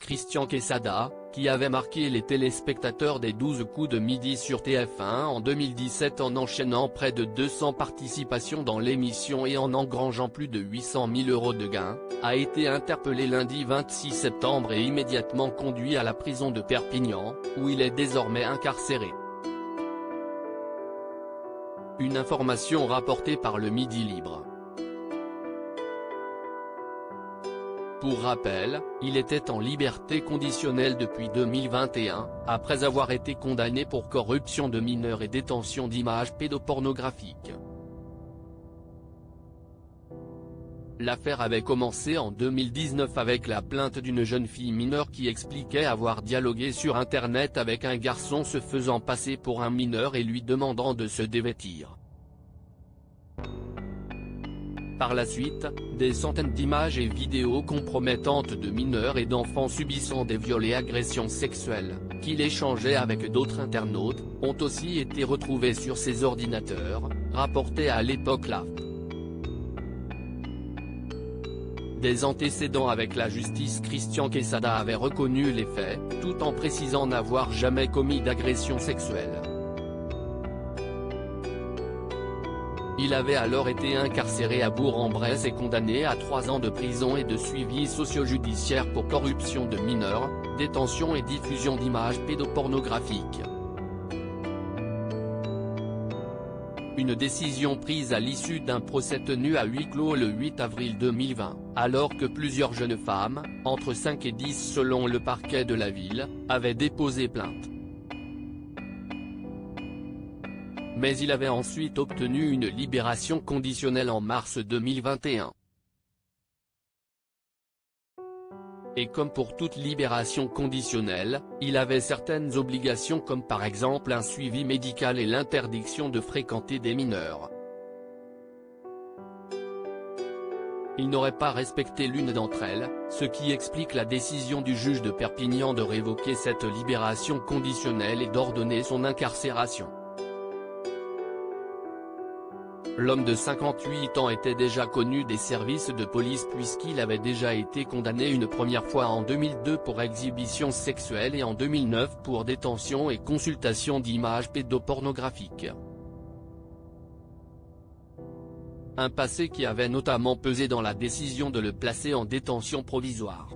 Christian Quesada, qui avait marqué les téléspectateurs des 12 coups de midi sur TF1 en 2017 en enchaînant près de 200 participations dans l'émission et en engrangeant plus de 800 000 € de gains, a été interpellé lundi 26 septembre et immédiatement conduit à la prison de Perpignan, où il est désormais incarcéré. Une information rapportée par le Midi Libre. Pour rappel, il était en liberté conditionnelle depuis 2021, après avoir été condamné pour corruption de mineurs et détention d'images pédopornographiques. L'affaire avait commencé en 2019 avec la plainte d'une jeune fille mineure qui expliquait avoir dialogué sur Internet avec un garçon se faisant passer pour un mineur et lui demandant de se dévêtir. Par la suite, des centaines d'images et vidéos compromettantes de mineurs et d'enfants subissant des viols et agressions sexuelles, qu'il échangeait avec d'autres internautes, ont aussi été retrouvées sur ses ordinateurs, rapportait à l'époque l'AFP. Des antécédents avec la justice. Christian Quesada avait reconnu les faits, tout en précisant n'avoir jamais commis d'agression sexuelle. Il avait alors été incarcéré à Bourg-en-Bresse et condamné à 3 ans de prison et de suivi socio-judiciaire pour corruption de mineurs, détention et diffusion d'images pédopornographiques. Une décision prise à l'issue d'un procès tenu à huis clos le 8 avril 2020, alors que plusieurs jeunes femmes, entre 5 et 10 selon le parquet de la ville, avaient déposé plainte. Mais il avait ensuite obtenu une libération conditionnelle en mars 2021. Et comme pour toute libération conditionnelle, il avait certaines obligations comme par exemple un suivi médical et l'interdiction de fréquenter des mineurs. Il n'aurait pas respecté l'une d'entre elles, ce qui explique la décision du juge de Perpignan de révoquer cette libération conditionnelle et d'ordonner son incarcération. L'homme de 58 ans était déjà connu des services de police puisqu'il avait déjà été condamné une première fois en 2002 pour exhibition sexuelle et en 2009 pour détention et consultation d'images pédopornographiques. Un passé qui avait notamment pesé dans la décision de le placer en détention provisoire.